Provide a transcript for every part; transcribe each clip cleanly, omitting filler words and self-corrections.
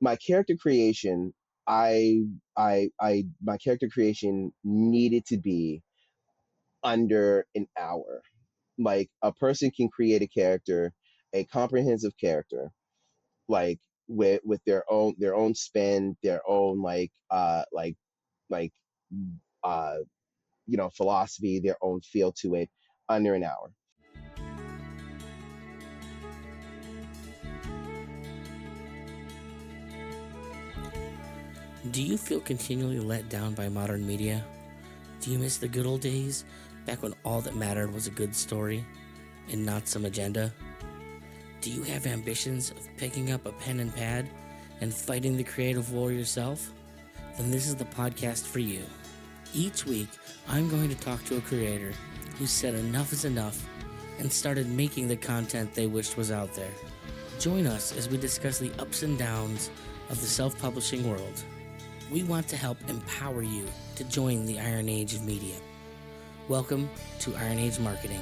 my character creation, my character creation needed to be under an hour. Like a person can create a character, a comprehensive character, like with their own spin, their own like uh philosophy, their own feel to it under an hour. Do you feel continually let down by modern media? Do you miss the good old days, back when all that mattered was a good story and not some agenda? Do you have ambitions of picking up a pen and pad and fighting the creative war yourself? Then this is the podcast for you. Each week, I'm going to talk to a creator who said enough is enough and started making the content they wished was out there. Join us as we discuss the ups and downs of the self-publishing world. We want to help empower you to join the Iron Age of media. Welcome to Iron Age Marketing.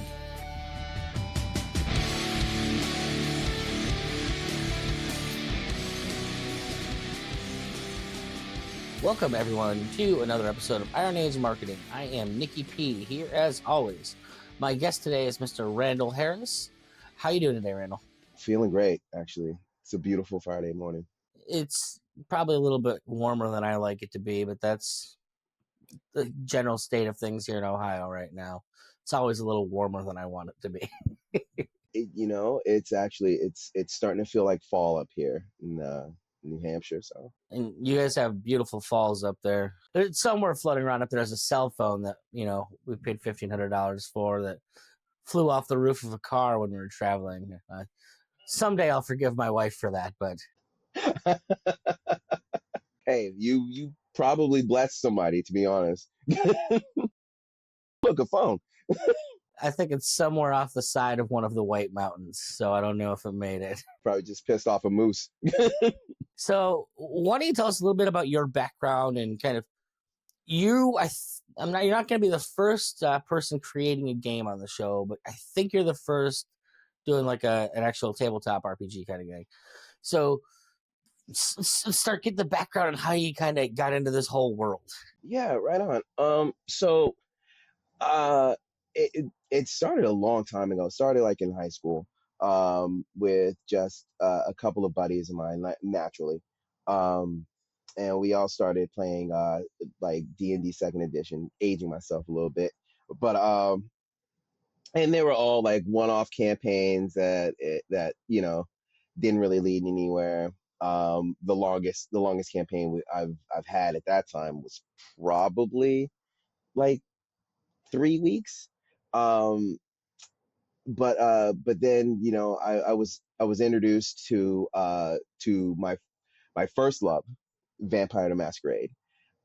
Welcome, everyone, to another episode of Iron Age Marketing. I am Nikki P, here as always. My guest today is Mr. Randall Harris. How you doing today, Randall? Feeling great, actually. It's a beautiful Friday morning. It's probably a little bit warmer than I like it to be, but that's the general state of things here in Ohio right now. It's always a little warmer than I want it to be. It's starting to feel like fall up here in New Hampshire. So, and you guys have beautiful falls up there. There's somewhere floating around up there. There's a cell phone that we paid $1,500 for that flew off the roof of a car when we were traveling. Someday I'll forgive my wife for that, but hey, you probably blessed somebody, to be honest. Look, a phone. I think it's somewhere off the side of one of the White Mountains, so I don't know if it made it. Probably just pissed off a moose. So why don't you tell us a little bit about your background and kind of you're not going to be the first person creating a game on the show, but I think you're the first doing like an actual tabletop RPG kind of game. So start get the background on how you kind of got into this whole world. Yeah, right on. It started a long time ago. It started like in high school, with just a couple of buddies of mine, naturally. And we all started playing like D&D second edition, aging myself a little bit. But and they were all like one-off campaigns that didn't really lead anywhere. The longest campaign I've had at that time was probably like 3 weeks. Um, but then I was introduced to my first love, Vampire the Masquerade.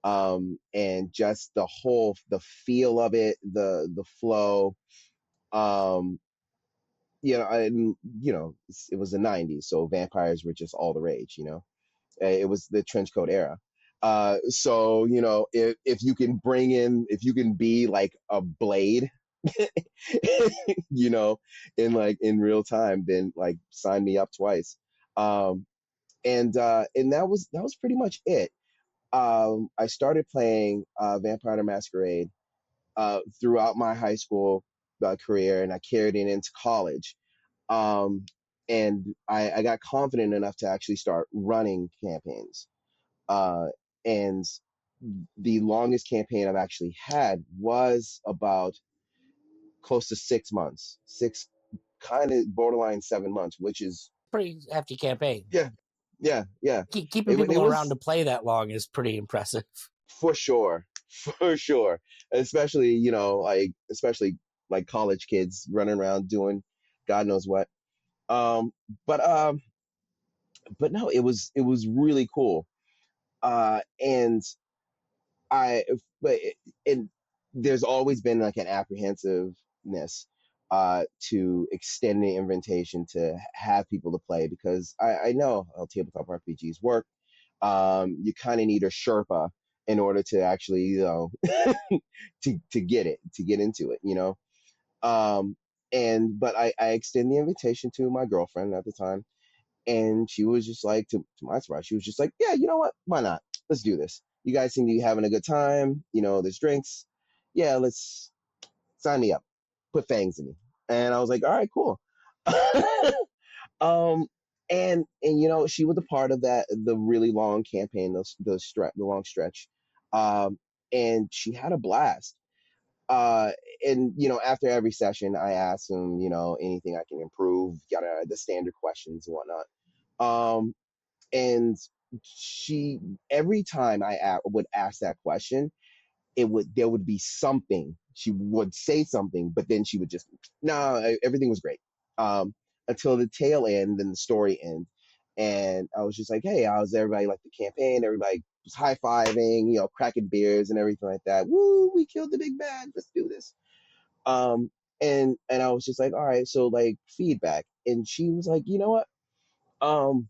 And just the feel of it, the flow. Um, it was the '90s, so vampires were just all the rage. It was the trench coat era. So if you can be like a blade, you know, in real time, then like sign me up twice. Um, and that was pretty much it. I started playing Vampire the Masquerade throughout my high school career, and I carried it into college. Um, and I got confident enough to actually start running campaigns. Uh, and the longest campaign I've actually had was about close to 6 months, kind of borderline 7 months, which is Pretty hefty campaign. yeah, yeah, yeah. Keeping people around to play that long is pretty impressive. For sure, for sure. Especially like college kids running around doing God knows what. Um, but um, but no, it was really cool. And I but and there's always been like an apprehensiveness to extend the invitation to have people to play, because I know how tabletop RPGs work. You kind of need a Sherpa in order to actually to get into it. um but I extend the invitation to my girlfriend at the time, And she was just like, to my surprise, she was just like, yeah, you know what? Why not? Let's do this. You guys seem to be having a good time. You know, there's drinks. Yeah, let's sign me up. Put fangs in me. And I was like, all right, cool. um, and you know, she was a part of that, the really long campaign, the long stretch. Um, and she had a blast. Uh, and you know, after every session, I asked them, you know, anything I can improve, yada, the standard questions and whatnot. Um, and she, every time would ask that question, there would be something. She would say something, but then she would just, no, everything was great. Um, until the tail end and the story end. And I was just like, hey, how's everybody like the campaign? Everybody was high fiving, you know, cracking beers and everything like that. Woo, we killed the big bad. Let's do this. Um, and I was just like, all right, so like feedback. And she was like, you know what? Um,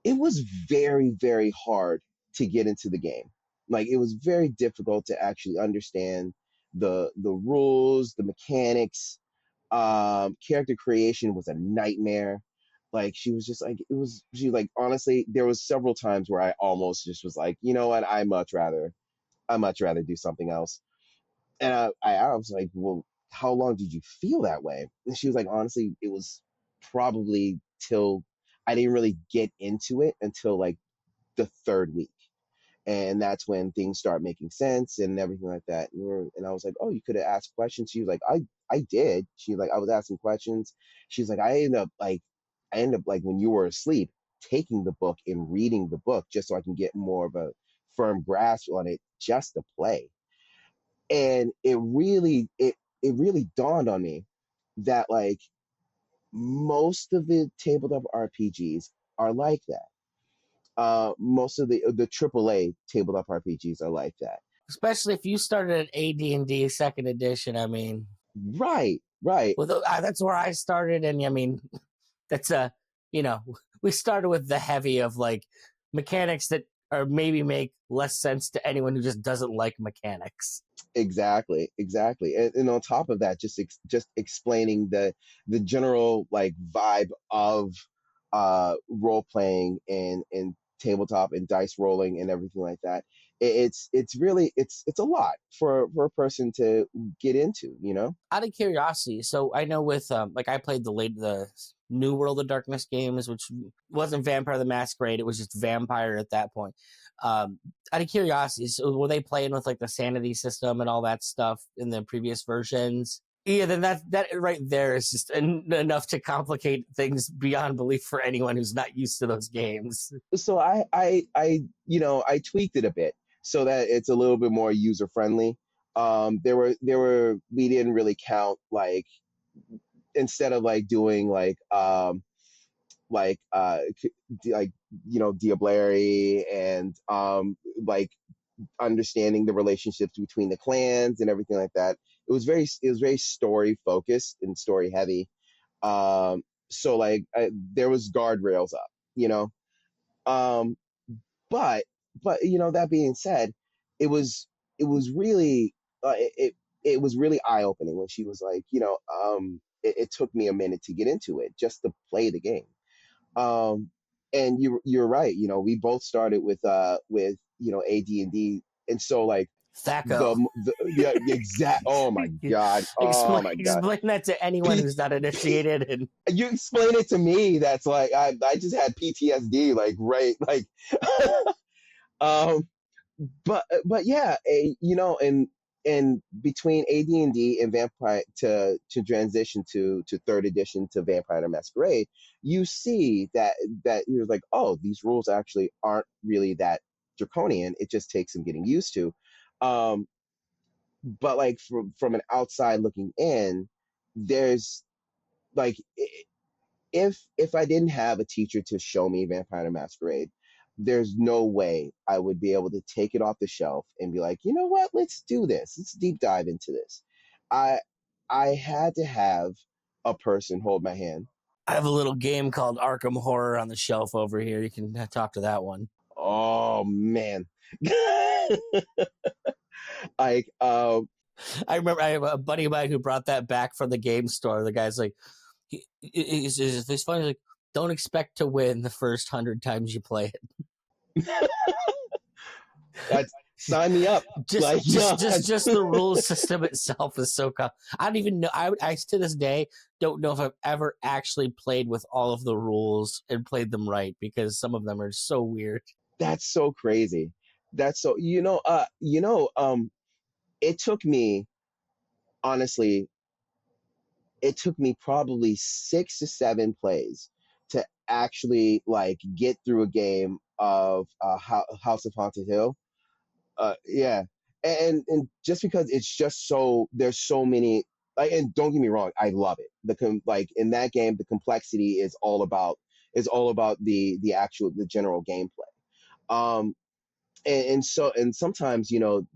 it was very, very hard to get into the game. Like it was very difficult to actually understand the rules, the mechanics. Character creation was a nightmare. Like she was just like, she was like, honestly, there was several times where I almost just was like, you know what, I much rather do something else. And I was like, well, how long did you feel that way? And she was like, honestly, it was probably till I didn't really get into it until like the third week. And that's when things start making sense and everything like that. And I was like, oh, you could have asked questions. She was like, I did. She was like, I was asking questions. She's like, I ended up like when you were asleep, taking the book and reading the book just so I can get more of a firm grasp on it just to play. And it really dawned on me that like most of the tabletop RPGs are like that. Most of the AAA tabletop RPGs are like that. Especially if you started at AD&D second edition. I mean, Right, right, well, that's where I started, and I mean, that's you know, we started with the heavy of like mechanics that are maybe make less sense to anyone who just doesn't like mechanics. exactly, exactly. And on top of that, just explaining the general like vibe of role playing and tabletop and dice rolling and everything like that. It's really it's a lot for a person to get into, you know. Out of curiosity, so I know with like I played the New World of Darkness games, which wasn't Vampire the Masquerade, it was just Vampire at that point. Out of curiosity, so were they playing with like the sanity system and all that stuff in the previous versions? Yeah, then that right there is just enough to complicate things beyond belief for anyone who's not used to those games. So I you know, I tweaked it a bit so that it's a little bit more user friendly. There were we didn't really count like, instead of like doing like like you know, Diablerie and like understanding the relationships between the clans and everything like that. It was very story focused and story heavy. So like there was guardrails up, you know. Um, but you know, that being said, it was it was really it was really eye opening when she was like, you know, it took me a minute to get into it just to play the game. Um, and you're right. You know, we both started with you know, AD&D, and so like Thaco. the exact. Oh my god. Oh explain my god. explain that to anyone P- who's not initiated. And you explain it to me. That's like I just had PTSD. Like right. Like um. But yeah, you know, and between AD&D and Vampire to transition to third edition to Vampire the Masquerade, you see that you're like, oh, these rules actually aren't really that draconian. It just takes some getting used to. Um, but like from an outside looking in, there's like, if I didn't have a teacher to show me Vampire the Masquerade, there's no way I would be able to take it off the shelf and be like, you know what, let's do this. Let's deep dive into this. I I had to have a person hold my hand. I have a little game called Arkham Horror on the shelf over here. You can talk to that one. Oh man. like I remember I have a buddy of mine who brought that back from the game store. The guy's like, It's funny. Like, don't expect to win the first 100 times you play it. That's sign me up. just Like, just no, just just the rule system itself is so I don't even know. I to this day don't know if I've ever actually played with all of the rules and played them right, because some of them are so weird. that's so crazy. That's so, it took me, honestly, it took me probably 6 to 7 plays to actually like get through a game of House of Haunted Hill. Yeah, and just because it's just so there's so many. Like, and don't get me wrong, I love it. Like in that game, the complexity is all about the actual the general gameplay. Um, and sometimes the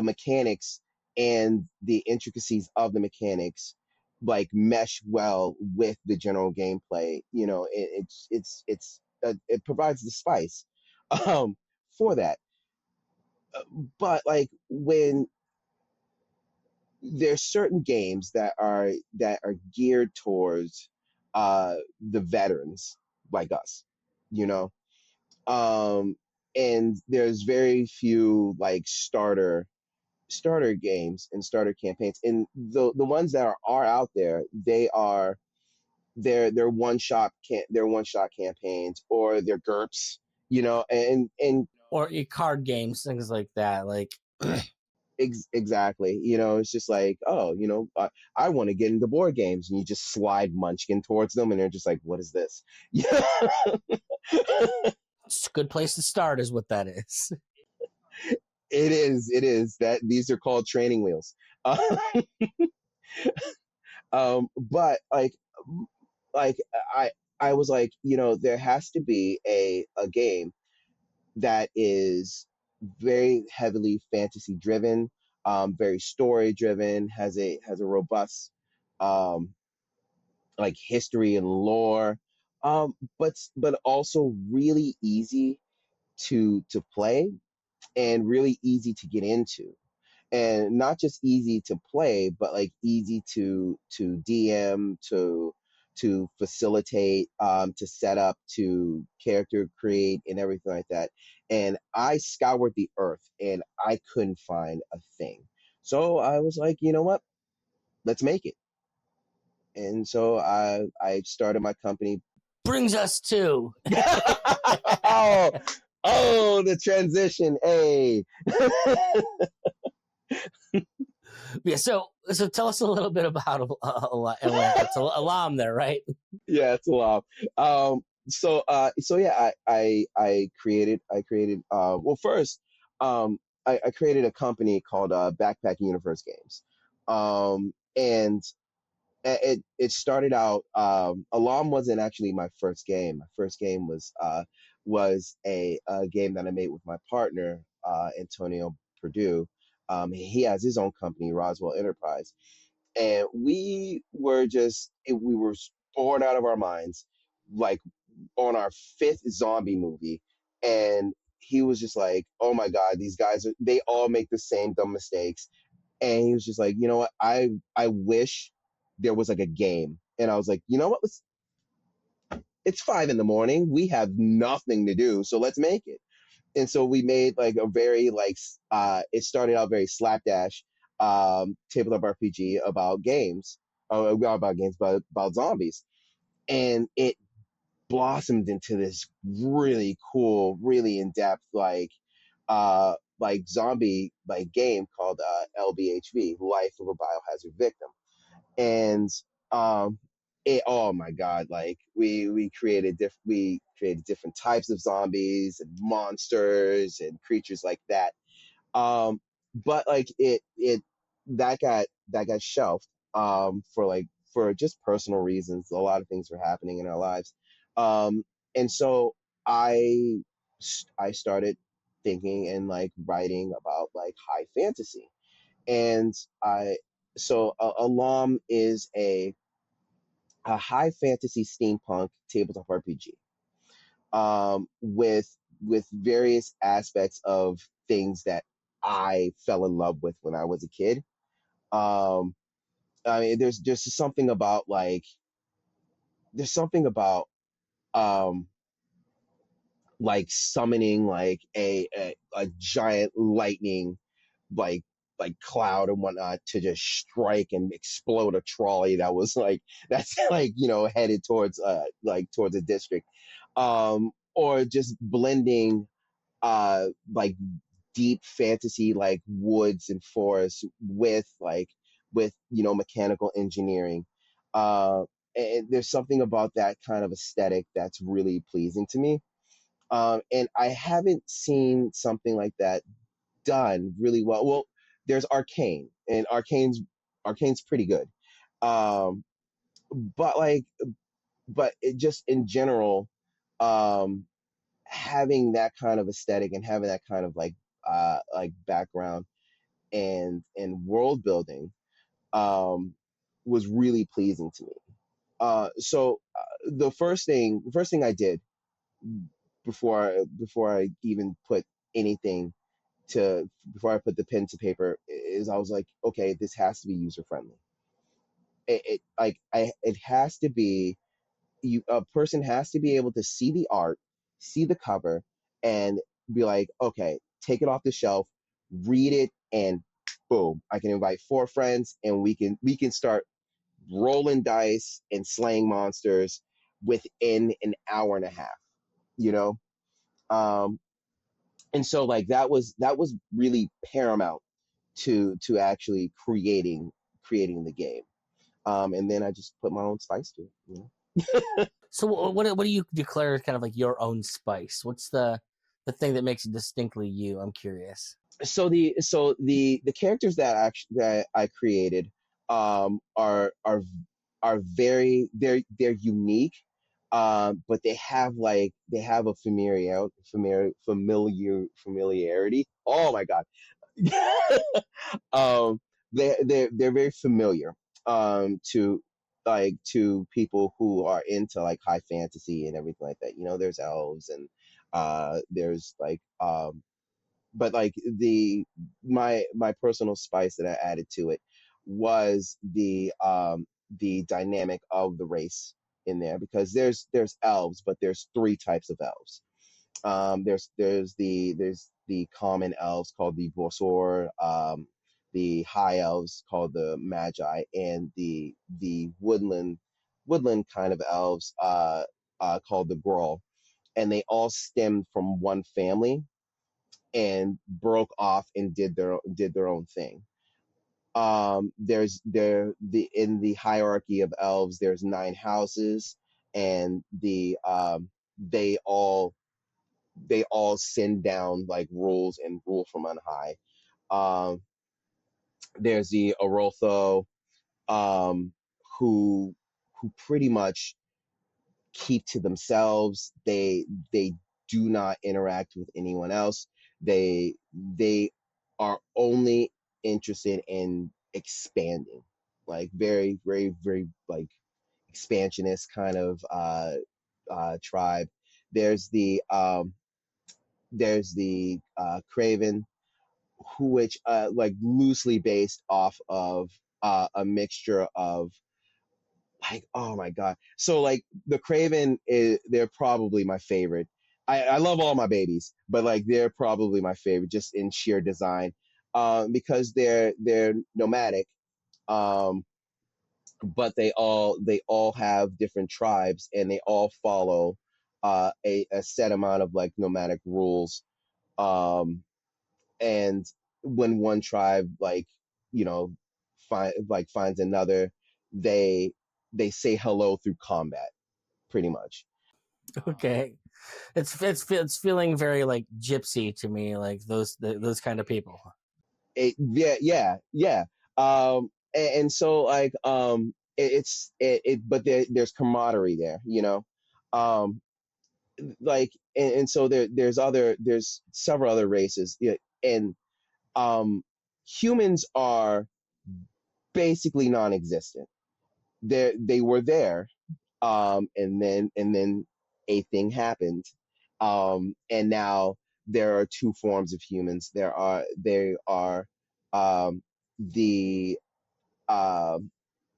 mechanics and the intricacies of the mechanics like mesh well with the general gameplay. It provides the spice um for that. But like when there's certain games that are geared towards the veterans like us, you know and there's very few like starter games and starter campaigns, and the ones that are out there, they're one shot campaigns, or they're GURPS, and Or card games, things like that. Like, exactly, it's just like, oh, I want to get into board games, and you just slide Munchkin towards them, and they're just like, what is this? Yeah. it's a good place to start, is what that is. It is that these are called training wheels. But like I I was like, there has to be a game that is very heavily fantasy driven, very story driven, has a robust um like history and lore, but also really easy to play and really easy to get into, and not just easy to play, but like easy to DM, to facilitate, to set up, to character create, and everything like that. And I scoured the earth, and I couldn't find a thing. So I was like, you know what? Let's make it. And so I started my company. Brings us to oh, oh, the transition. Hey. yeah. So tell us a little bit about Atlanta. It's Aalam there, right? Yeah, it's a lot. So yeah, well, first, I created a company called Backpacking Universe Games. And it started out, Alarm wasn't actually my first game. My first game was a game that I made with my partner, Antonio Purdue. He has his own company, Roswell Enterprise, and we were bored out of our minds, like on our fifth zombie movie, and he was just like, oh my god, these guys they all make the same dumb mistakes. And he was just like, you know what, I wish there was like a game. And I was like, you know what, it's 5 in the morning, we have nothing to do, so let's make it. And so we made like a very like it started out very slapdash tabletop RPG about games, not about games, but about zombies. And it blossomed into this really cool, really in-depth like zombie like game called LBHV, Life of a Biohazard Victim. And um oh my god, like we created different types of zombies and monsters and creatures like that. But like it that got shelved, for just personal reasons. A lot of things were happening in our lives. And so i I started thinking and like writing about like high fantasy. And I so Alam is a high fantasy steampunk tabletop RPG, with various aspects of things that I fell in love with when I was a kid. Um, I mean, there's just something about like there's something about um like summoning like a giant lightning like cloud and whatnot to just strike and explode a trolley that was like that's like headed towards towards a district, or just blending like deep fantasy like woods and forests with mechanical engineering. uh and there's something about that kind of aesthetic that's really pleasing to me. And I haven't seen something like that done really well. Well, there's Arcane, and Arcane's pretty good. Um, but it just in general, um, having that kind of aesthetic and having that kind of like background and world building was really pleasing to me. The first thing I did before I even put anything to before I put the pen to paper is I was like, okay, this has to be user friendly. It has to be a person has to be able to see the art, see the cover, and be like, okay, take it off the shelf, read it, and boom, I can invite four friends, and we can start rolling dice and slaying monsters within an hour and a half. You know, um, and so like that was really paramount to actually creating the game. And then I just put my own spice to it. So what do you declare as kind of like your own spice? What's the thing that makes it distinctly you? I'm curious. So the characters that I created are very they're unique, but they have a familiarity. Oh my god. um they're very familiar to to people who are into like high fantasy and everything like that. There's elves and there's but like my personal spice that I added to it was the dynamic of the race in there, because there's elves, but there's three types of elves. There's the common elves called the Vorsor, the high elves called the Magi, and the woodland kind of elves called the Groll. And they all stemmed from one family and broke off and did their own thing. There's there the In the hierarchy of elves, there's nine houses, and they all send down like rules and rule from on high. Um, there's the Orotho, um, who pretty much keep to themselves. They do not interact with anyone else. They are only interested in expanding, like very very very like expansionist kind of tribe. There's the Craven, which like loosely based off of a mixture of like, oh my god. So like the Craven they're probably my favorite. I love all my babies, but like they're probably my favorite just in sheer design, because they're nomadic, um, but they all have different tribes, and they all follow a set amount of like nomadic rules. Um, and when one tribe you know finds another, they they say hello through combat, pretty much. Okay, it's feeling very like gypsy to me, like those kind of people. Yeah, yeah, yeah. And so like but there's camaraderie there, um and so there's several other races, yeah, and humans are basically non-existent. They were there, and then a thing happened, and now there are two forms of humans. They are um, the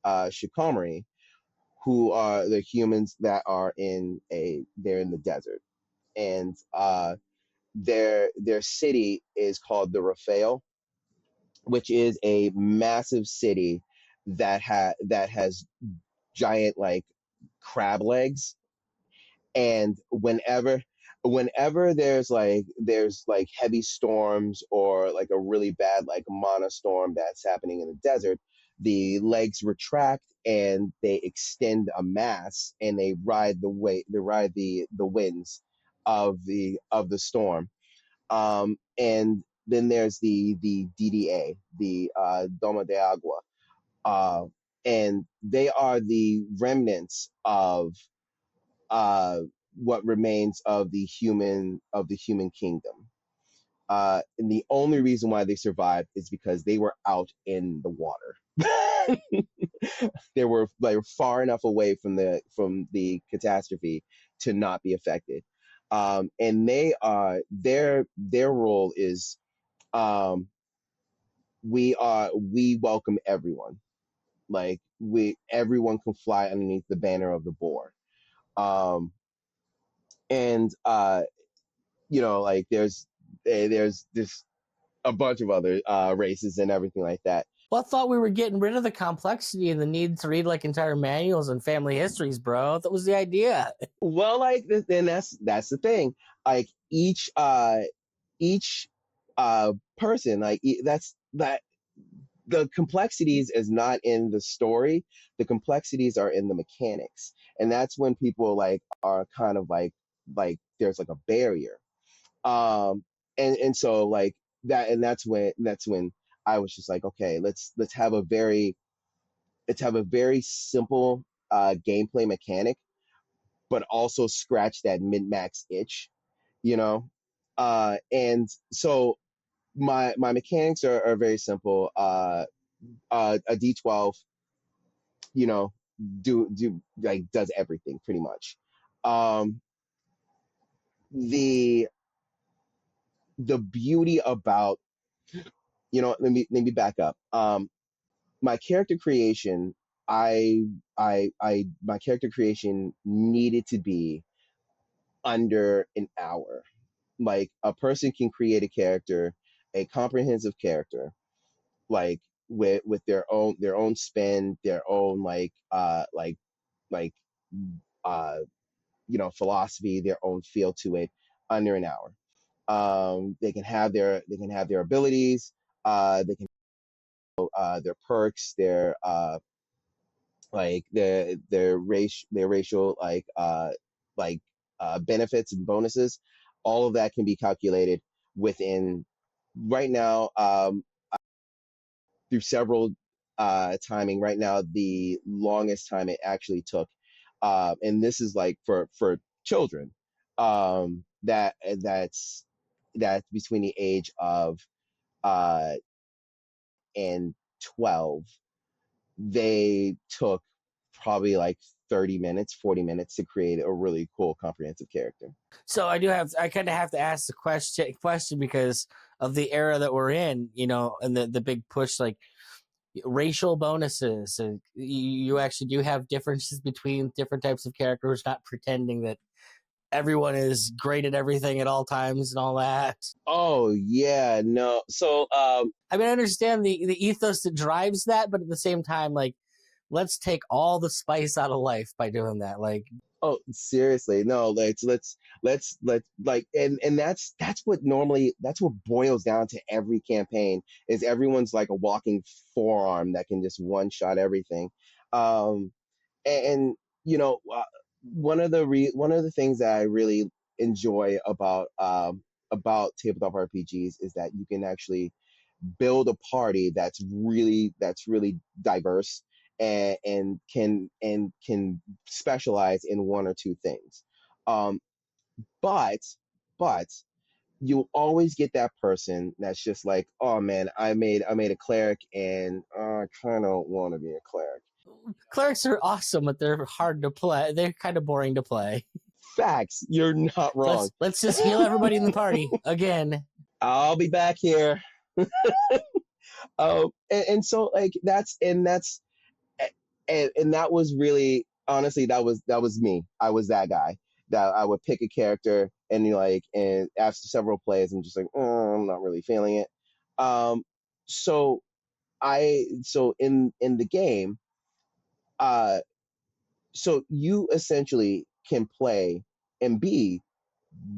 Shikamari, who are the humans that are they're in the desert, and their city is called the Raphael, which is a massive city that has giant like crab legs. And whenever there's like heavy storms or like a really bad like monostorm that's happening in the desert, the legs retract and they extend a mass and they ride the winds of the storm. And then there's the DDA, the Doma de Agua, uh, and they are the remnants of uh, what remains of the human kingdom. And the only reason why they survived is because they were out in the water. They were far enough away from the catastrophe to not be affected. And their role is, um, we welcome everyone. Like everyone can fly underneath the banner of the boar. Um, and like there's just a bunch of other races and everything like that. Well, I thought we were getting rid of the complexity and the need to read like entire manuals and family histories, bro. That was the idea. Well, like then that's the thing. Like each person, like that's that the complexities is not in the story. The complexities are in the mechanics, and that's when people like are kind of like there's like a barrier. And so like that, and that's when I was just like, okay, let's have a very simple gameplay mechanic, but also scratch that min-max itch, you know. And so my mechanics are very simple. A D12, you know, do like does everything pretty much. Um, the the beauty about, let me back up. My character creation, my character creation needed to be under an hour. Like a person can create a character, a comprehensive character, like with their own spin, their own like uh philosophy, their own feel to it, under an hour. They can have their abilities, they can their perks, their racial like benefits and bonuses. All of that can be calculated within, right now, through several timing. Right now, the longest time it actually took, and this is like for children, that's between the age of uh and 12. They took probably like 30 minutes, 40 minutes to create a really cool, comprehensive character. So I kind of have to ask the question because of the era that we're in, and the big push, like racial bonuses, and you actually do have differences between different types of characters, not pretending that everyone is great at everything at all times and all that. Oh yeah, no. So I mean, I understand the ethos that drives that, but at the same time, like, let's take all the spice out of life by doing that. Like, oh, seriously, no. Let's like, and that's what boils down to every campaign, is everyone's like a walking forearm that can just one shot everything. Um, and one of the things that I really enjoy about tabletop RPGs is that you can actually build a party that's really diverse, and can specialize in one or two things. Um, but but you'll always get that person that's just like, oh man, I made a cleric, and I kind of want to be a cleric. clerics are awesome, but they're hard to play. They're kind of boring to play. Facts, you're not wrong. Let's just heal everybody in the party again. I'll be back here. And so like that's And that was really, honestly, that was me. I was that guy that I would pick a character, and like, and after several plays, I'm just like, I'm not really feeling it. Um, so so in the game, uh, so you essentially can play and be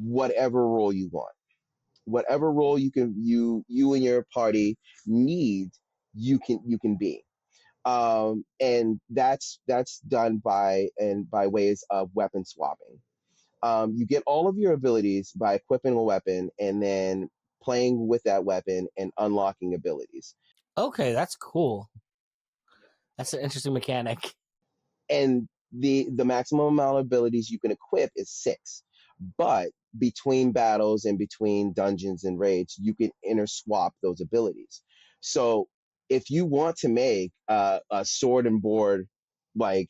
whatever role you want, whatever role you and your party need, you can be. And that's done by ways of weapon swapping. You get all of your abilities by equipping a weapon and then playing with that weapon and unlocking abilities. Okay, that's cool. That's an interesting mechanic. And the maximum amount of abilities you can equip is six. But between battles and between dungeons and raids, you can interswap those abilities. So if you want to make a sword and board, like,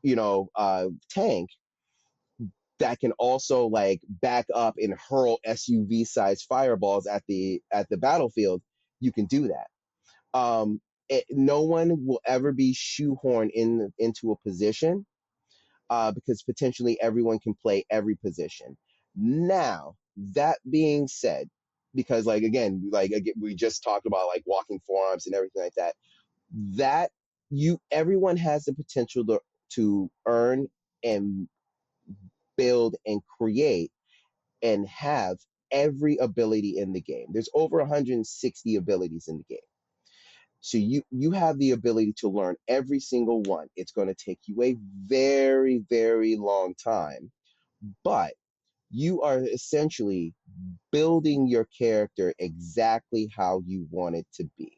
tank that can also like back up and hurl SUV sized fireballs at the battlefield, you can do that. No one will ever be shoehorned into a position, because potentially everyone can play every position. Now, that being said, because like again, we just talked about like walking forearms and everything like that. That you everyone has the potential to earn and build and create and have every ability in the game. There's over 160 abilities in the game. So you have the ability to learn every single one. It's going to take you a very, very long time, but you are essentially building your character exactly how you want it to be.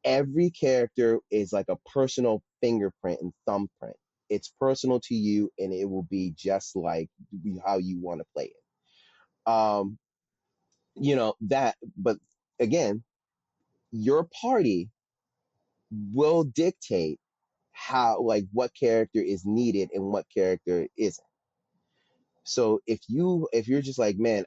Every character is like a personal fingerprint and thumbprint. It's personal to you, and it will be just like how you want to play it. That, but again, your party will dictate how, like, what character is needed and what character isn't. So if you're just like, man,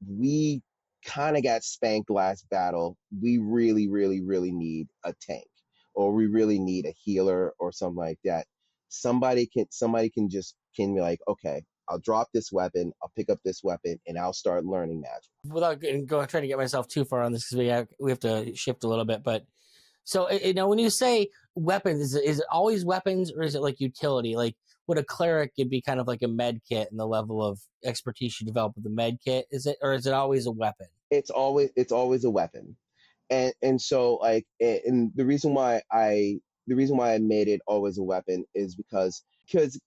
we kind of got spanked last battle, we really, really, really need a tank, or we really need a healer or something like that. Somebody can just can be like, okay, I'll drop this weapon, I'll pick up this weapon, and I'll start learning magic. Without trying to get myself too far on this, because we have to shift a little bit. But so when you say weapons, is it always weapons, or is it like utility? Like, would a cleric it'd be kind of like a med kit, and the level of expertise you develop with the med kit, is it, or is it always a weapon? It's always a weapon. And so like, and the reason why I made it always a weapon is because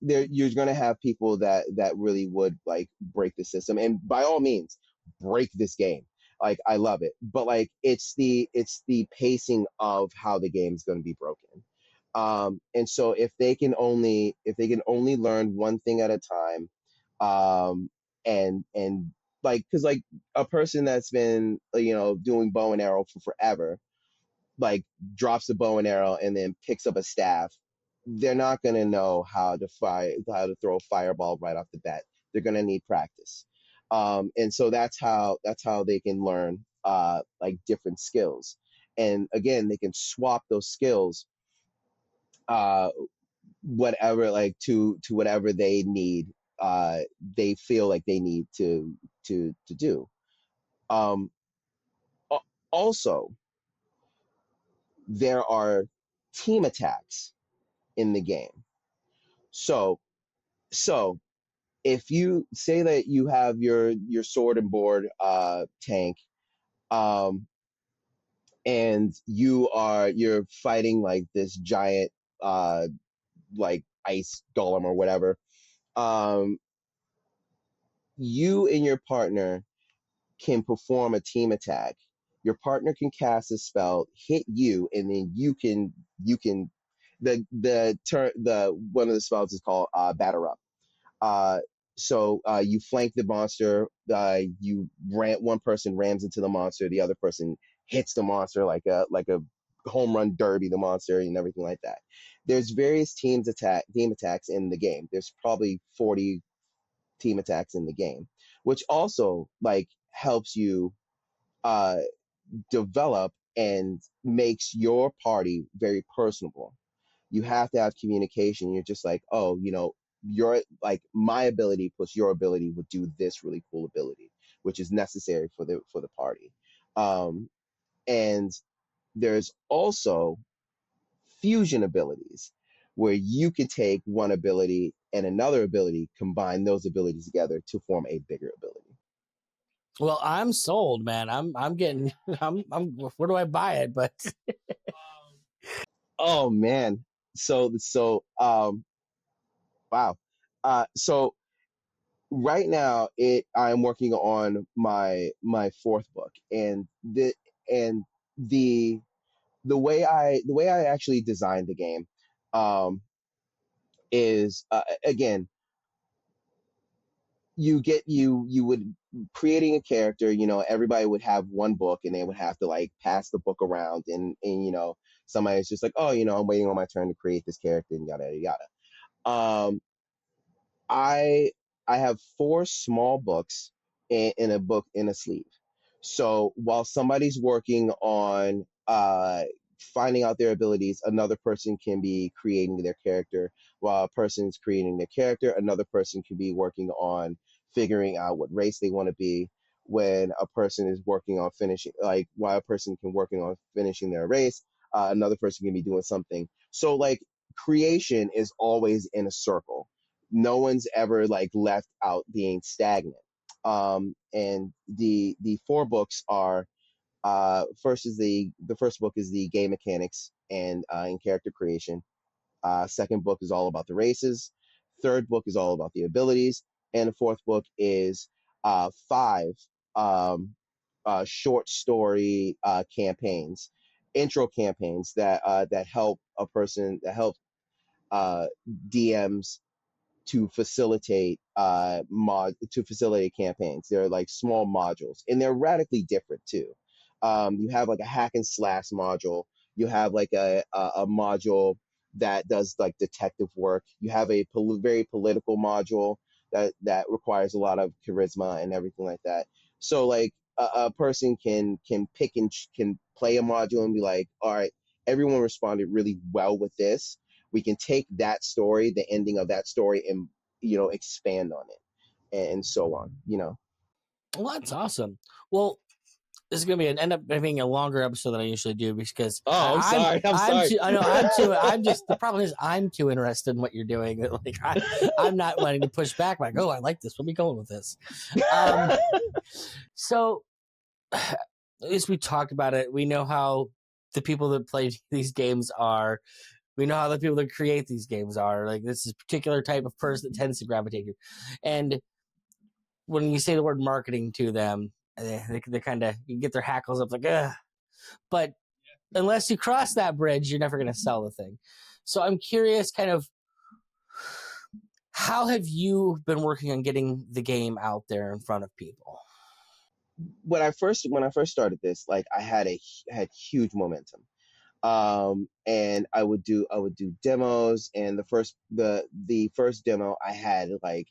there you're going to have people that really would like break the system, and by all means break this game. Like, I love it, but like, it's the pacing of how the game is going to be broken. And so if they can only learn one thing at a time, and like, because like a person that's been doing bow and arrow for forever, like, drops a bow and arrow and then picks up a staff, they're not going to know how to throw a fireball right off the bat. They're going to need practice. And so that's how they can learn like different skills. And again, they can swap those skills, uh whatever, like, to whatever they need, uh they feel like they need to do. um Also, there are team attacks in the game. So so if you say that you have your sword and board tank, um and you're fighting like this giant, uh like, ice golem or whatever, um you and your partner can perform a team attack. Your partner can cast a spell, hit you, and then you can the one of the spells is called batter up. Uh, so you flank the monster. One person rams into the monster, the other person hits the monster like a home run derby the monster and everything like that. There's various team attacks in the game. There's probably 40 team attacks in the game, which also like helps you uh, develop and makes your party very personable. you have to have communication. You're just like, oh, your like my ability plus your ability would do this really cool ability, which is necessary for the party. Um, and there's also fusion abilities where you can take one ability and another ability, combine those abilities together to form a bigger ability. Well, I'm sold, man. I'm getting I'm where do I buy it? But Oh man. Wow. So right now I'm working on my fourth book, and and the the way I actually designed the game um is again, you would creating a character, everybody would have one book and they would have to like pass the book around, and somebody's just like, oh, I'm waiting on my turn to create this character and yada yada. um I I have four small books in a book in a sleeve. So while somebody's working on finding out their abilities, another person can be creating their character. While a person's creating their character, another person can be working on figuring out what race they want to be. When a person is working on finishing, like while a person can working on finishing their race, another person can be doing something. So like creation is always in a circle. No one's ever like left out being stagnant. And the four books are first is the first book is the game mechanics and character creation. Second book is all about the races. Third book is all about the abilities, and the fourth book is five short story campaigns, intro campaigns that help a person that help uh, DMs to facilitate campaigns. They're like small modules, and they're radically different too. You have like a hack and slash module. You have like a module that does like detective work. You have a very political module that requires a lot of charisma and everything like that. So like a person can pick and can play a module and be like, all right, everyone responded really well with this. We can take that story, the ending of that story, and expand on it, and so on. well, that's awesome. Well, this is gonna be end up being a longer episode than I usually do because Oh, I'm I'm sorry. I'm I'm sorry. too I know I'm too I'm just the problem is I'm too interested in what you're doing. Like I'm not wanting to push back. Like, oh, I like this. Where are we going with this? So as we talked about it, we know how the people that play these games are. We know how the people that create these games are. Like this is a particular type of person that tends to gravitate to. And when you say the word marketing to them, they kind of you get their hackles up like, ugh. But unless you cross that bridge, you're never going to sell the thing. So I'm curious, kind of, how have you been working on getting the game out there in front of people? When I first started this, like I had huge momentum. And I would do demos, and the first demo I had, like,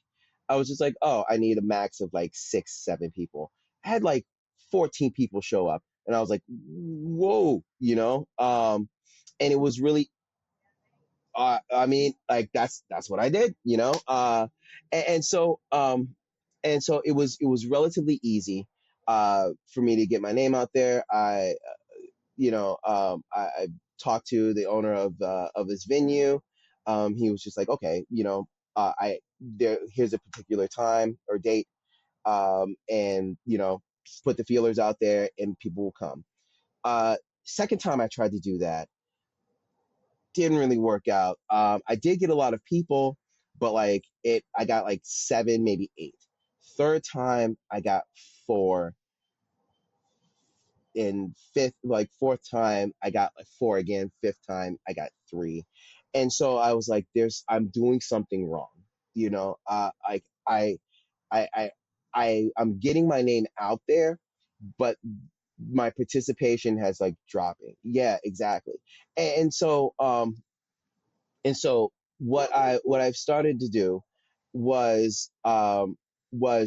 I was just like, oh, I need a max of like 6 7 people. I had like 14 people show up, and I was like, whoa, and it was really I mean, like that's what I did, and, and so um and so it was relatively easy for me to get my name out there. I talked to the owner of this venue. He was just like, okay, I there here's a particular time or date, and put the feelers out there, and people will come. Second time I tried to do that, didn't really work out. I did get a lot of people, but like I got like seven, maybe eight. Third time I got four, in fifth, like fourth time I got like four again. Fifth time I got three, and so I was like, I'm doing something wrong, like I'm getting my name out there, but my participation has like dropping. Yeah, exactly. And so what I've started to do was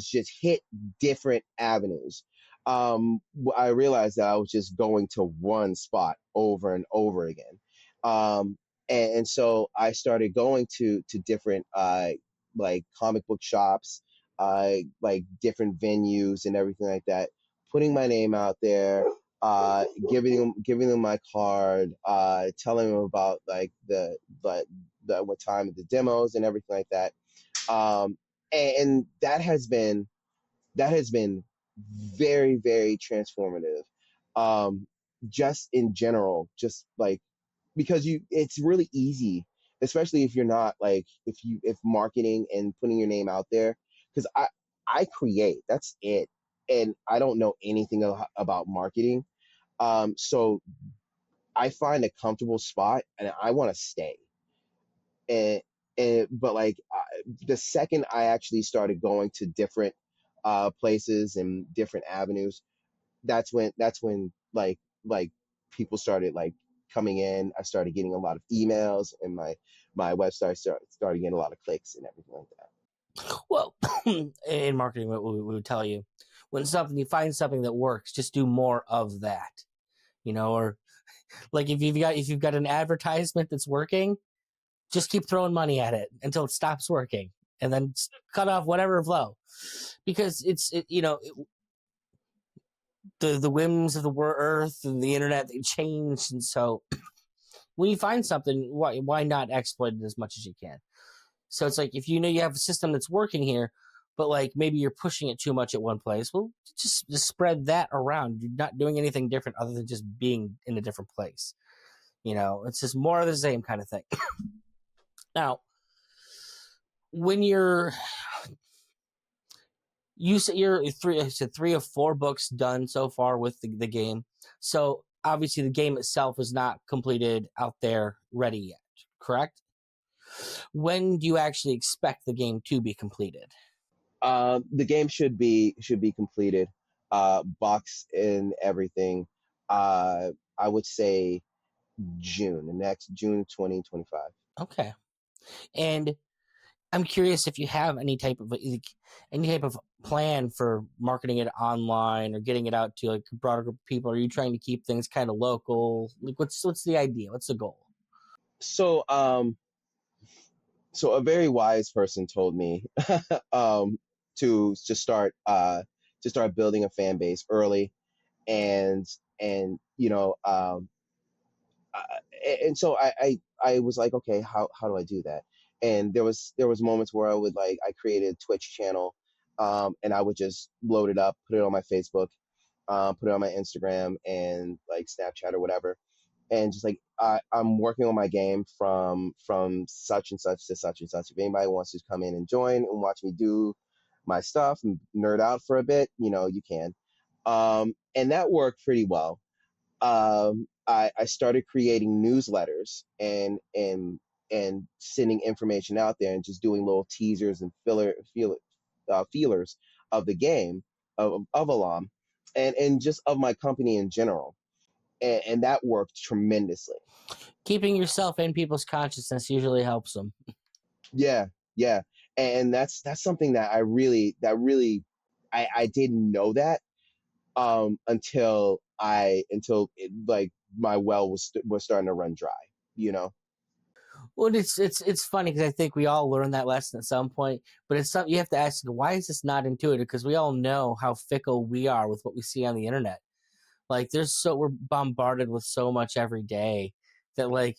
just hit different avenues. I realized that I was just going to one spot over and over again. And so I started going to different like comic book shops, like different venues and everything like that, putting my name out there, giving them my card, telling them about like the what time of the demos and everything like that. And that has been very, very transformative. Um, just in general, just like because it's really easy, especially if you're not like if marketing and putting your name out there. Because I create, that's it, and I don't know anything about marketing. So I find a comfortable spot and I want to stay. And but like the second I actually started going to different places and different avenues, that's when like people started like coming in. I started getting a lot of emails, and my website started getting a lot of clicks and everything like that. Well, in marketing, what we would tell you when something you find something that works, just do more of that. Or like if you've got an advertisement that's working, just keep throwing money at it until it stops working, and then cut off whatever flow, because the whims of the earth and the internet, they change, and so when you find something, why not exploit it as much as you can? So it's like if you know you have a system that's working here, but like maybe you're pushing it too much at one place, well, just spread that around. You're not doing anything different other than just being in a different place. It's just more of the same kind of thing. Now, when you said three of four books done so far with the game. So obviously the game itself is not completed out there ready yet, correct? When do you actually expect the game to be completed? The game should be completed, box and everything. I would say June, the next June 2025. Okay. And I'm curious if you have any type of plan for marketing it online or getting it out to like a broader group of people. Are you trying to keep things kind of local? Like, what's the idea? What's the goal? So so a very wise person told me um to start building a fan base early, and uh, and so I was like, okay, how do I do that? And there was moments where I created a Twitch channel, and I would just load it up, put it on my Facebook, put it on my Instagram and like Snapchat or whatever, and just like I'm working on my game from such and such to such and such. If anybody wants to come in and join and watch me do my stuff and nerd out for a bit, you can. And that worked pretty well. I started creating newsletters and sending information out there and just doing little teasers and feelers of the game of Alam, and just of my company in general, and that worked tremendously. Keeping yourself in people's consciousness usually helps them. Yeah, yeah, and that's something that really I didn't know that until like my well was starting to run dry, you know. Well, it's funny because I think we all learn that lesson at some point, but it's something you have to ask, why is this not intuitive? Because we all know how fickle we are with what we see on the internet. Like we're bombarded with so much every day that like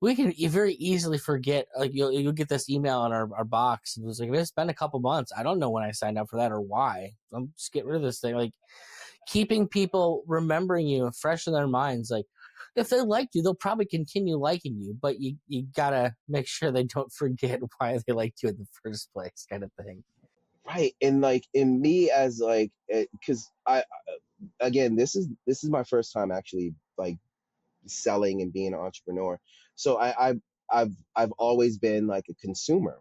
we can very easily forget. Like you'll get this email in our box and it was like, it's been a couple months. I don't know when I signed up for that or why. I'm just get rid of this thing. Like keeping people remembering you fresh in their minds. Like if they liked you, they'll probably continue liking you, but you gotta make sure they don't forget why they liked you in the first place, kind of thing. Right, and like in me as like, because I again, this is my first time actually like selling and being an entrepreneur. So I've always been like a consumer,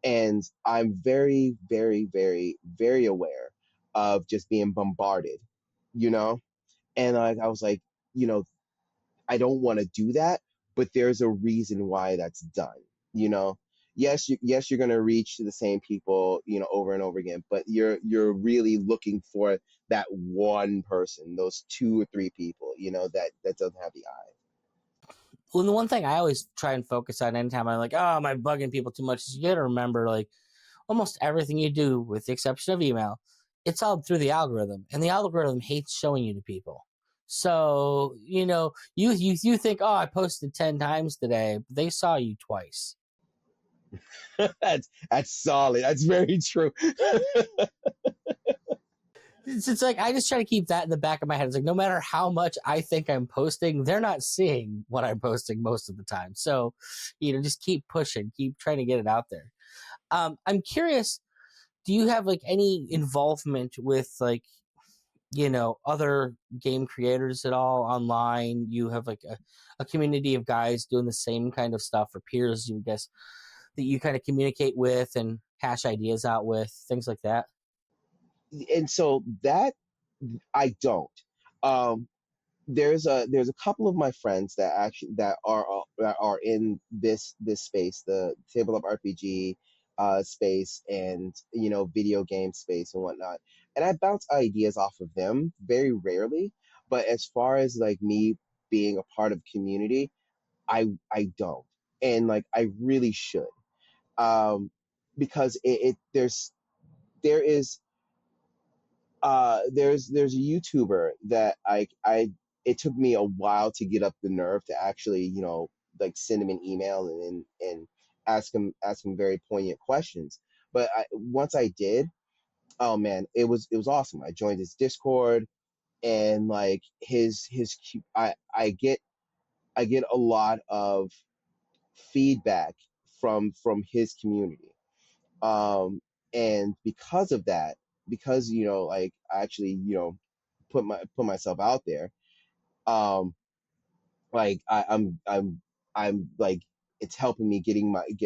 and I'm very, very, very, very aware of just being bombarded, you know. And like I was like, you know, I don't want to do that, but there's a reason why that's done, you know. Yes, you're going to reach the same people, over and over again, but you're really looking for that one person, those two or three people, that doesn't have the eye. Well, the one thing I always try and focus on anytime I'm like, oh, am I bugging people too much? Is you got to remember, like, almost everything you do, with the exception of email, it's all through the algorithm, and the algorithm hates showing you to people. So you think, oh, I posted 10 times today, but they saw you twice. That's solid. That's very true. It's like I just try to keep that in the back of my head. It's like no matter how much I think I'm posting, they're not seeing what I'm posting most of the time. So, just keep pushing, keep trying to get it out there. I'm curious, do you have like any involvement with like other game creators at all online? You have like a community of guys doing the same kind of stuff, or peers, you guess, that you kind of communicate with and hash ideas out with, things like that? And so that I don't. Um, there's a couple of my friends that are in this space, the tabletop RPG space, and video game space and whatnot. And I bounce ideas off of them very rarely. But as far as like me being a part of community, I don't, and like I really should, um, because there is there's a YouTuber that I it took me a while to get up the nerve to actually like send him an email and ask him very poignant questions. But once I did, oh man, it was awesome. I joined his Discord, and like I get a lot of feedback from his community, and because of that, because like I actually put myself out there, um like I'm like, it's helping me get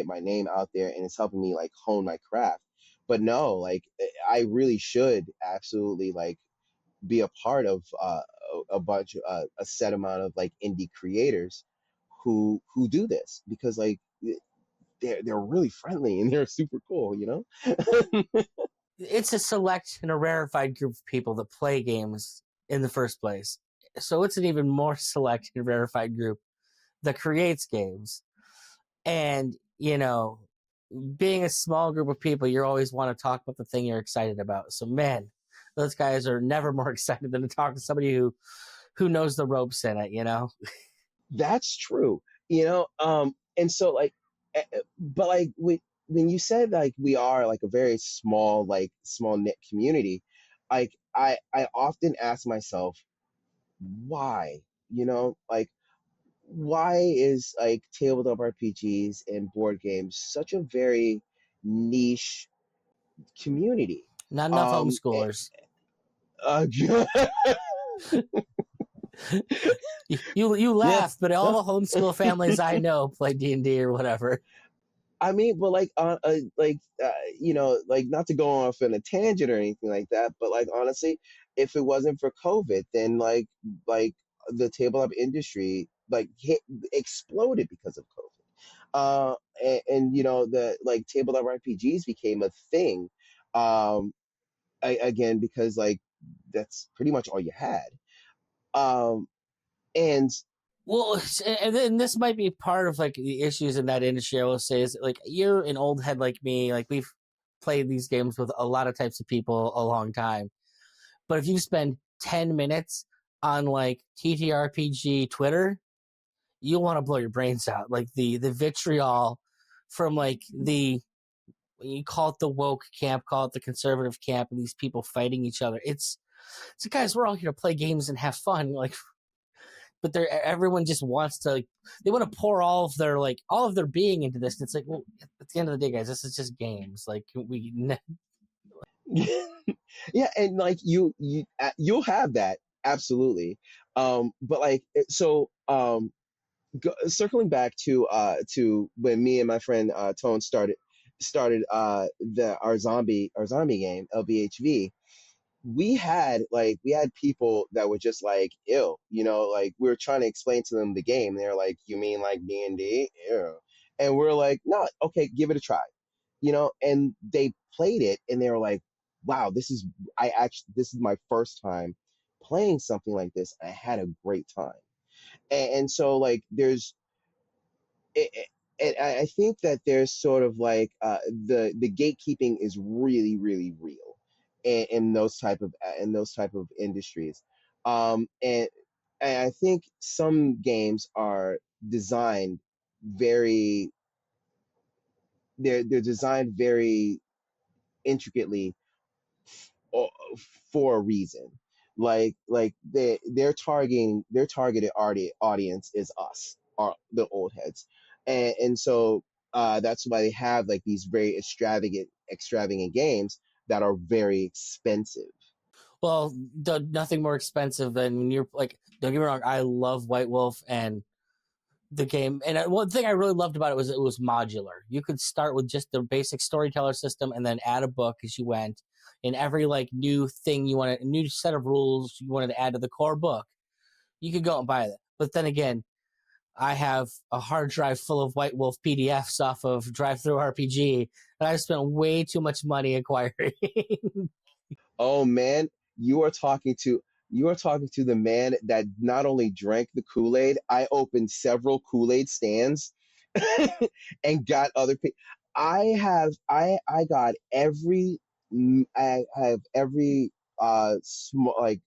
my name out there, and it's helping me like hone my craft. But no, like I really should absolutely like be a part of a bunch a set amount of like indie creators who do this, because like they're really friendly and they're super cool. It's a select and a rarefied group of people that play games in the first place. So it's an even more select and rarefied group that creates games. And, being a small group of people, you always want to talk about the thing you're excited about. So, man, those guys are never more excited than to talk to somebody who knows the ropes in it. That's true. And so like, but like when you said like we are like a very small knit community, like I often ask myself why, like why is like tabletop RPGs and board games such a very niche community? Not enough Um, eh, homeschoolers. uh, You yeah, laugh, but all no, the homeschool families I know play D&D or whatever. I mean, but like not to go off in a tangent or anything like that, but like honestly, if it wasn't for COVID, then like the tabletop industry like exploded because of COVID. And the like tabletop RPGs became a thing, um, again because like that's pretty much all you had. Um, and Well, and then this might be part of like the issues in that industry. I will say is like you're an old head like me. Like we've played these games with a lot of types of people a long time. But if you spend 10 minutes on like TTRPG Twitter, you'll want to blow your brains out. Like the vitriol from like the you call it the woke camp, call it the conservative camp, and these people fighting each other. It's guys, we're all here to play games and have fun. Like, but everyone just wants to like, they want to pour all of their being into this. And it's like, well, at the end of the day, guys, this is just games. Like yeah, and like you'll have that absolutely. But like so circling back to when me and my friend Tone started the our zombie game LBHV. We had people that were just like ill, like we were trying to explain to them the game, and they're like, you mean like D&D? Ew. And we're like, no, okay, give it a try, and they played it, and they were like, wow, this is my first time playing something like this. I had a great time. And so like and I think that there's sort of like the gatekeeping is really really real in those type of industries, and I think some games are designed very they're designed very intricately o- for a reason. Like their targeted audience is us, our the old heads, and so that's why they have like these very extravagant games that are very expensive. Well, nothing more expensive than when you're like. Don't get me wrong, I love White Wolf and the game. And one thing I really loved about it was modular. You could start with just the basic storyteller system and then add a book as you went. And every like new thing you wanted, a new set of rules you wanted to add to the core book, you could go and buy that. But then again, I have a hard drive full of White Wolf PDFs off of Drive Through RPG, and I've spent way too much money acquiring. Oh man, you are talking to you are talking to the man that not only drank the Kool-Aid, I opened several Kool-Aid stands and got other people. I got every I have every small like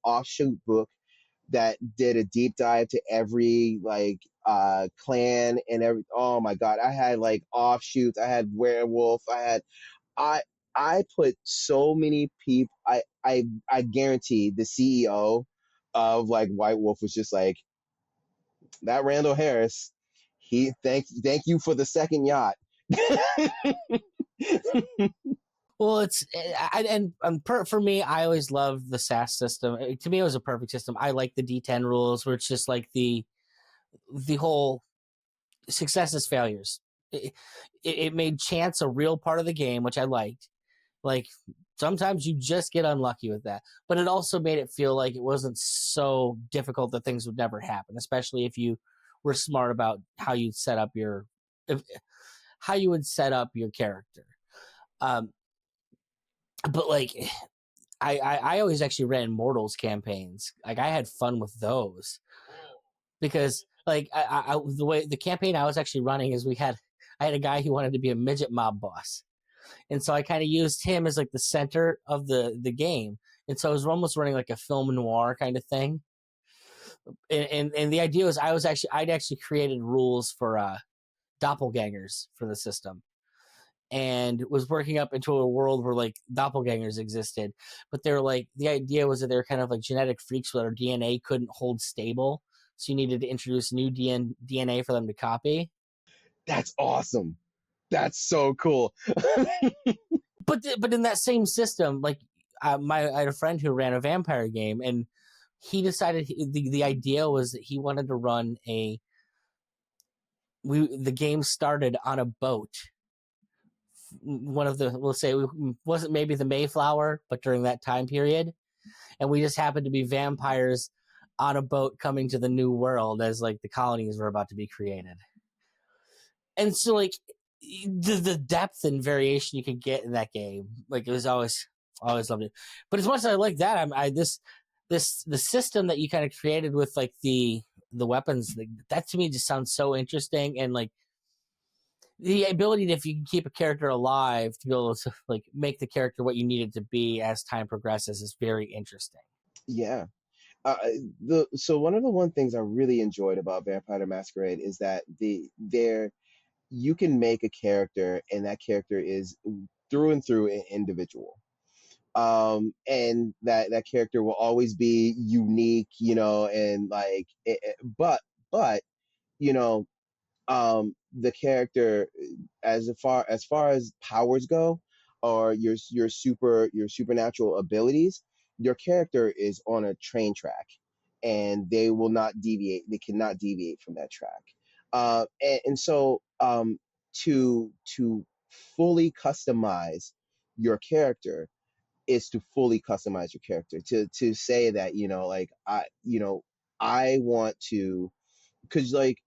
offshoot book that did a deep dive to every like clan and every oh my god, I had like offshoots, I had werewolf, I I put so many people. I guarantee the CEO of like White Wolf was just like that Randall Harris. He thank you for the second yacht. Well, for me, I always loved the SAS system. To me, it was a perfect system. I like the D10 rules, where it's just like the whole successes failures. It made chance a real part of the game, which I liked. Like sometimes you just get unlucky with that, but it also made it feel like it wasn't so difficult that things would never happen, especially if you were smart about how you'd set up your if, how you would set up your character. Um, but like I always actually ran Mortals campaigns. Like I had fun with those because like the way the campaign I was actually running is I had a guy who wanted to be a midget mob boss, and so I kind of used him as like the center of the game, and so I was almost running like a film noir kind of thing. And the idea was I'd actually created rules for doppelgangers for the system, and was working up into a world where like doppelgangers existed, but they're like the idea was that they're kind of like genetic freaks where their DNA couldn't hold stable, so you needed to introduce new DNA for them to copy. That's awesome. That's so cool. But in that same system, like I had a friend who ran a vampire game, and he decided the idea was that he wanted to run a the game started on a boat, one of the we'll say wasn't maybe the Mayflower, but during that time period, and we just happened to be vampires on a boat coming to the new world as like the colonies were about to be created. And so like the depth and variation you could get in that game, like it was always loved it. But as much as I like that, I this the system that you kind of created with like the weapons, like, that to me just sounds so interesting. And like the ability to, if you can keep a character alive, to be able to like make the character what you need it to be as time progresses is very interesting. Yeah. Uh, the so one of the one things I really enjoyed about Vampire the Masquerade is that there you can make a character and that character is through and through an individual, and that character will always be unique, you know, and like but you know, the character as far as powers go, or your supernatural abilities, your character is on a train track, and they cannot deviate from that track, and so to fully customize your character is to fully customize your character, to say that, you know, like I want to, because like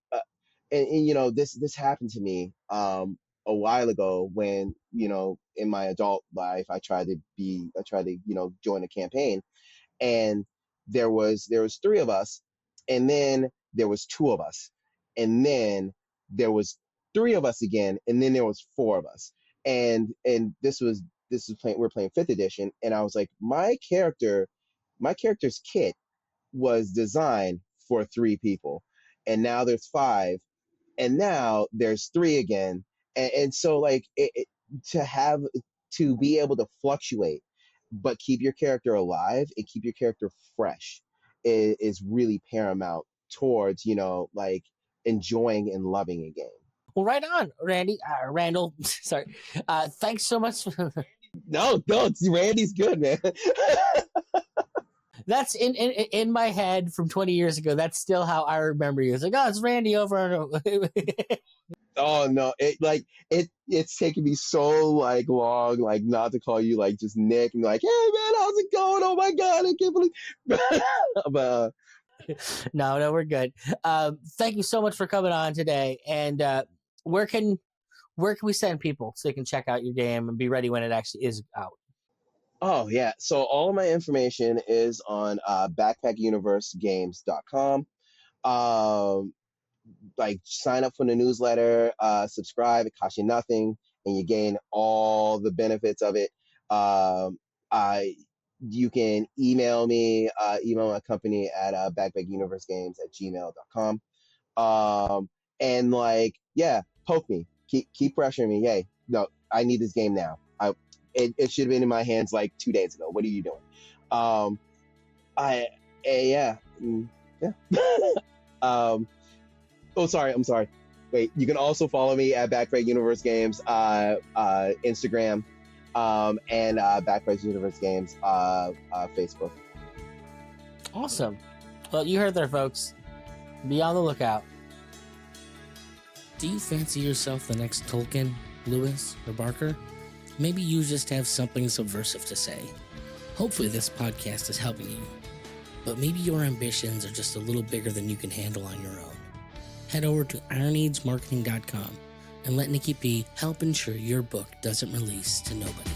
and you know, this happened to me a while ago when, you know, in my adult life I tried to, you know, join a campaign, and there was three of us, and then there was two of us, and then there was three of us again, and then there was four of us, and this was playing, we're playing fifth edition, and I was like, my character's kit was designed for three people, and now there's five, and now there's three again, and so like to have to be able to fluctuate but keep your character alive and keep your character fresh is really paramount towards, like enjoying and loving a game. Well, right on, Randall. Sorry. Thanks so much. No, Randy's good, man. That's in my head from 20 years ago. That's still how I remember you. It's like, oh, it's Randy over. Oh no, it's taken me so like long, like not to call you like just Nick and be like, hey man, how's it going? Oh my god, I can't believe. But No, we're good. Thank you so much for coming on today. And where can we send people so they can check out your game and be ready when it actually is out? oh yeah, so all of my information is on backpackuniversegames.com. Like sign up for the newsletter, subscribe. It costs you nothing, and you gain all the benefits of it. I You can email me, email my company at backpackuniversegames@gmail.com. And like, yeah, poke me, keep pressuring me. Hey, no, I need this game now. It should have been in my hands like 2 days ago. What are you doing? Yeah. Oh, sorry. I'm sorry. Wait, you can also follow me at Backpack Universe Games, Instagram, and Backpack Universe Games, Facebook. Awesome. Well, you heard there, folks. Be on the lookout. Do you fancy yourself the next Tolkien, Lewis, or Barker? Maybe you just have something subversive to say. Hopefully this podcast is helping you. But maybe your ambitions are just a little bigger than you can handle on your own. Head over to ironeadsmarketing.com and let Nikki P help ensure your book doesn't release to nobody.